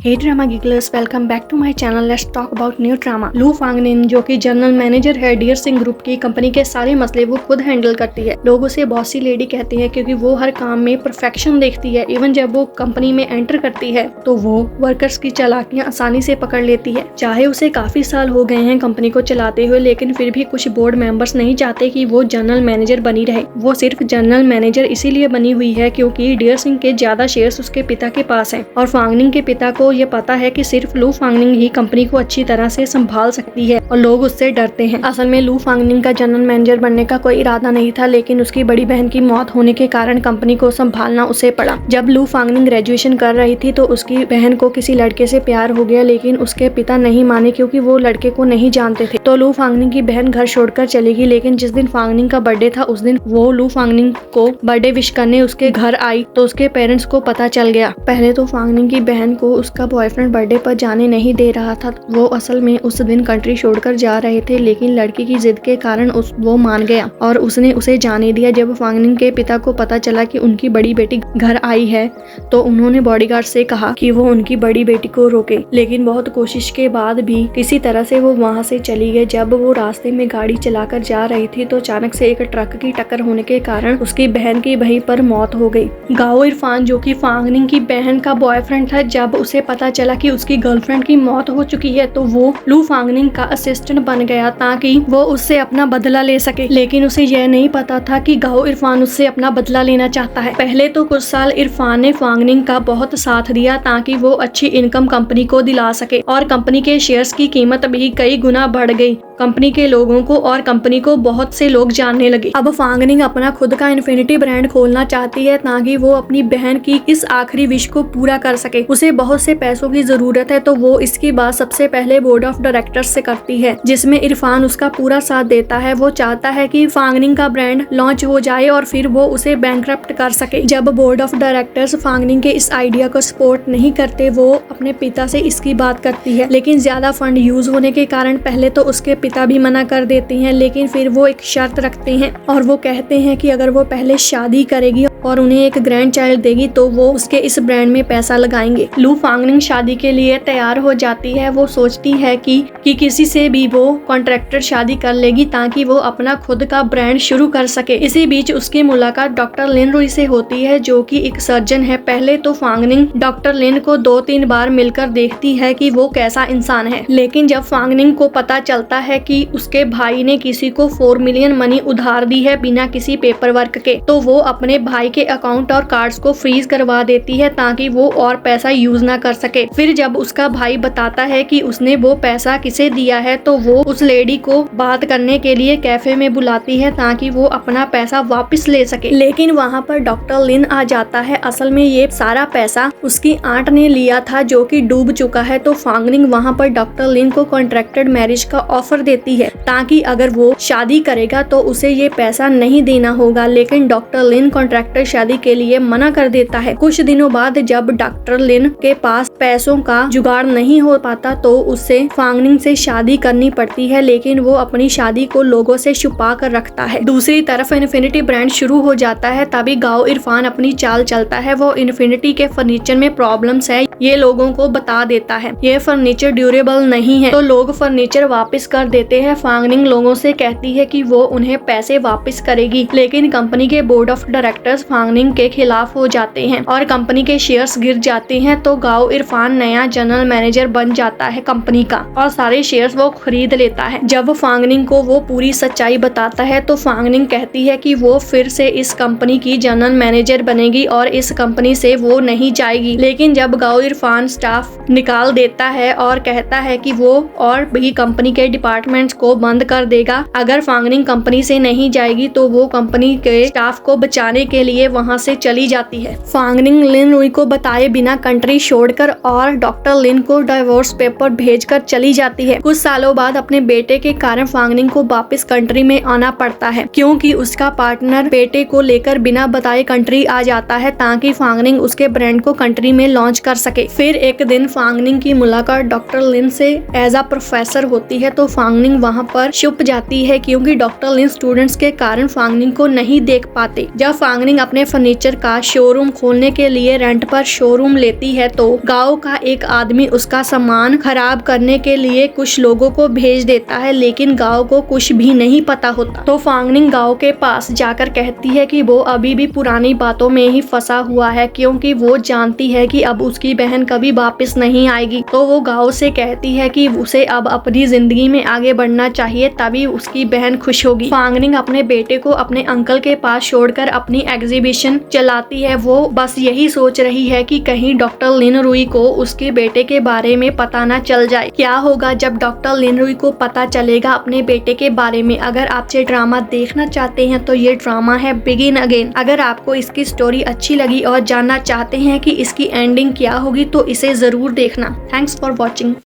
Hey drama gigglers, welcome back to my channel. Let's talk about new drama. Lu Fangnin जो कि general manager है dear Singh group की company के सारे मसले वो खुद हैंडल करती है। लोग उसे बॉसी लेडी कहते हैं क्योंकि वो हर काम में परफेक्शन देखती है। इवन जब वो कंपनी में एंटर करती है तो वो वर्कर्स की चालाकियां आसानी से पकड़ लेती है। चाहे उसे काफी साल हो गए हैं कंपनी को चलाते हुए, लेकिन फिर भी कुछ बोर्ड मेंबर्स नहीं चाहते कि वो जनरल मैनेजर बनी रहे। वो सिर्फ जनरल मैनेजर इसीलिए बनी हुई है क्योंकि डियर सिंह के ज्यादा शेयर्स उसके पिता के पास हैं और फांगनिंग के पिता को ये पता है कि सिर्फ लू फांगनिंग ही कंपनी को अच्छी तरह से संभाल सकती है और लोग उससे डरते हैं। असल में लू फांगनिंग का जनरल मैनेजर बनने का कोई इरादा नहीं था, लेकिन उसकी बड़ी बहन की मौत होने के कारण कंपनी को संभालना उसे पड़ा। जब लू फांगनिंग ग्रेजुएशन कर रही थी तो उसकी बहन को किसी लड़के से प्यार हो गया, लेकिन उसके पिता नहीं माने क्योंकि वो लड़के को नहीं जानते थे। तो लू फांगनिंग की बहन घर छोड़कर चली गई, लेकिन जिस दिन फांगनिंग का बर्थडे था उस दिन वो लू फांगनिंग को बर्थडे विश करने उसके घर आई तो उसके पेरेंट्स को पता चल गया। पहले तो फांगनिंग की बहन को उसका बॉयफ्रेंड बर्थडे पर जाने नहीं दे रहा था। वो असल में उस दिन कंट्री छोड़कर जा रहे थे, लेकिन लड़की की जिद के कारण वो मान गया और उसने उसे जाने दिया। जब फांगनिंग के पिता को पता चला कि उनकी बड़ी बेटी घर आई है तो उन्होंने बॉडीगार्ड से कहा कि वो उनकी बड़ी बेटी को रोके, लेकिन बहुत कोशिश के बाद भी किसी तरह से वो वहाँ से चली गई। जब वो रास्ते में गाड़ी चलाकर जा रही थी तो अचानक से एक ट्रक की टक्कर होने के कारण उसकी बहन की वहीं पर मौत हो गई। गाओ इरफान जो कि फांगनिंग की बहन का बॉयफ्रेंड था, जब उसे पता चला कि उसकी गर्लफ्रेंड की मौत हो चुकी है तो वो लू फांगनिंग का असिस्टेंट बन गया ताकि वो उससे अपना बदला ले सके। लेकिन उसे यह नहीं पता था कि गाओ इरफान उससे अपना बदला लेना चाहता है। पहले तो कुछ साल इरफान ने फांगनिंग का बहुत साथ दिया ताकि वो अच्छी इनकम कंपनी को दिला सके और कंपनी के शेयर्स की कीमत भी कई गुना बढ़ गई। कंपनी के लोगों को और कंपनी को बहुत से लोग जानने लगे। अब फांगनिंग अपना खुद का इन्फिनिटी ब्रांड खोलना चाहती है ताकि वो अपनी बहन की इस आखिरी विश को पूरा कर सके। उसे बहुत से पैसों की जरूरत है तो वो इसकी बात सबसे पहले बोर्ड ऑफ डायरेक्टर्स से करती है, जिसमें इरफान उसका पूरा साथ देता है। वो चाहता है कि फांगनिंग का ब्रांड लॉन्च हो जाए और फिर वो उसे बैंकरप्ट कर सके। जब बोर्ड ऑफ डायरेक्टर्स फांगनिंग के इस आइडिया को सपोर्ट नहीं करते, वो अपने पिता से इसकी बात करती है, लेकिन ज्यादा फंड यूज होने के कारण पहले तो उसके पिता भी मना कर देते हैं, लेकिन फिर वो एक शर्त रखते हैं और वो कहते हैं कि अगर वो पहले शादी करेगी और उन्हें एक ग्रैंड चाइल्ड देगी तो वो उसके इस ब्रांड में पैसा लगाएंगे। लू फांगनिंग शादी के लिए तैयार हो जाती है। वो सोचती है कि किसी से भी वो कॉन्ट्रैक्टर शादी कर लेगी ताकि वो अपना खुद का ब्रांड शुरू कर सके। इसी बीच उसकी मुलाकात डॉक्टर लिन रुई से होती है जो कि एक सर्जन है। पहले तो फांगनिंग डॉक्टर लिन को 2-3 बार मिलकर देखती है कि वो कैसा इंसान है, लेकिन जब फांगनिंग को पता चलता है कि उसके भाई ने किसी को 4 मिलियन मनी उधार दी है बिना किसी पेपर वर्क के, तो वो अपने भाई के अकाउंट और कार्ड्स को फ्रीज करवा देती है ताकि वो और पैसा यूज ना कर सके। फिर जब उसका भाई बताता है कि उसने वो पैसा किसे दिया है तो वो उस लेडी को बात करने के लिए कैफे में बुलाती है ताकि वो अपना पैसा वापस ले सके। लेकिन वहाँ पर डॉक्टर लिन आ जाता है। असल में ये सारा पैसा उसकी आंट ने लिया था जो कि डूब चुका है। तो फांगनिंग वहाँ पर डॉक्टर लिन को कॉन्ट्रैक्टेड मैरिज का ऑफर देती है ताकि अगर वो शादी करेगा तो उसे ये पैसा नहीं देना होगा, लेकिन डॉक्टर लिन कॉन्ट्रैक्टर शादी के लिए मना कर देता है। कुछ दिनों बाद जब डॉक्टर लिन के पास पैसों का जुगाड़ नहीं हो पाता तो उसे फांगनिंग से शादी करनी पड़ती है, लेकिन वो अपनी शादी को लोगों से छुपा कर रखता है। दूसरी तरफ इन्फिनिटी ब्रांड शुरू हो जाता है। तभी गाओ इरफान अपनी चाल चलता है। वो इन्फिनिटी के फर्नीचर में प्रॉब्लम्स है ये लोगों को बता देता है। ये फर्नीचर ड्यूरेबल नहीं है तो लोग फर्नीचर वापस कर देते हैं। फांगनिंग लोगों से कहती है कि वो उन्हें पैसे वापस करेगी, लेकिन कंपनी के बोर्ड ऑफ डायरेक्टर्स फांगनिंग के खिलाफ हो जाते हैं और कंपनी के शेयर्स गिर जाते हैं। तो गाओ इरफान नया जनरल मैनेजर बन जाता है कंपनी का और सारे शेयर्स वो खरीद लेता है। जब फांगनिंग को वो पूरी सच्चाई बताता है तो फांगनिंग कहती है कि वो फिर से इस कंपनी की जनरल मैनेजर बनेगी और इस कंपनी से वो नहीं जाएगी। लेकिन जब गाओ इरफान स्टाफ निकाल देता है और कहता है कि वो और भी कंपनी के डिपार्टमेंट्स को बंद कर देगा अगर फांगनिंग कंपनी से नहीं जाएगी, तो वो कंपनी के स्टाफ को बचाने के लिए वहाँ से चली जाती है। फांगनिंग लिन रुई को बताए बिना कंट्री छोड़कर और डॉक्टर लिन को डिवोर्स पेपर भेजकर चली जाती है। कुछ सालों बाद अपने बेटे के कारण फांगनिंग को वापस कंट्री में आना पड़ता है क्योंकि उसका पार्टनर बेटे को लेकर बिना बताए कंट्री आ जाता है ताकि फांगनिंग उसके ब्रांड को कंट्री में लॉन्च कर सके। फिर एक दिन फांगनिंग की मुलाकात डॉक्टर लिन से एज अ प्रोफेसर होती है तो फांगनिंग वहाँ पर छुप जाती है क्योंकि डॉक्टर लिन स्टूडेंट्स के कारण फांगनिंग को नहीं देख पाते। जब फांगनिंग अपने फर्नीचर का शोरूम खोलने के लिए रेंट पर शोरूम लेती है तो गांव का एक आदमी उसका सामान खराब करने के लिए कुछ लोगों को भेज देता है, लेकिन गांव को कुछ भी नहीं पता होता। तो फांगनिंग गांव के पास जाकर कहती है कि वो अभी भी पुरानी बातों में ही फंसा हुआ है, क्योंकि वो जानती है कि अब उसकी बहन कभी वापस नहीं आएगी। तो वो गांव से कहती है कि उसे अब अपनी जिंदगी में आगे बढ़ना चाहिए, तभी उसकी बहन खुश होगी। फांगनिंग अपने बेटे को अपने अंकल के पास छोड़कर अपनी एग्जीबिशन चलाती है। वो बस यही सोच रही है कि कहीं डॉक्टर लिन रुई को उसके बेटे के बारे में पता न चल जाए। क्या होगा जब डॉक्टर लिन रुई को पता चलेगा अपने बेटे के बारे में। अगर आप ये ड्रामा देखना चाहते हैं तो ये ड्रामा है बिगिन अगेन। अगर आपको इसकी स्टोरी अच्छी लगी और जानना चाहते हैं कि इसकी एंडिंग क्या होगी तो इसे जरूर देखना। Thanks for watching.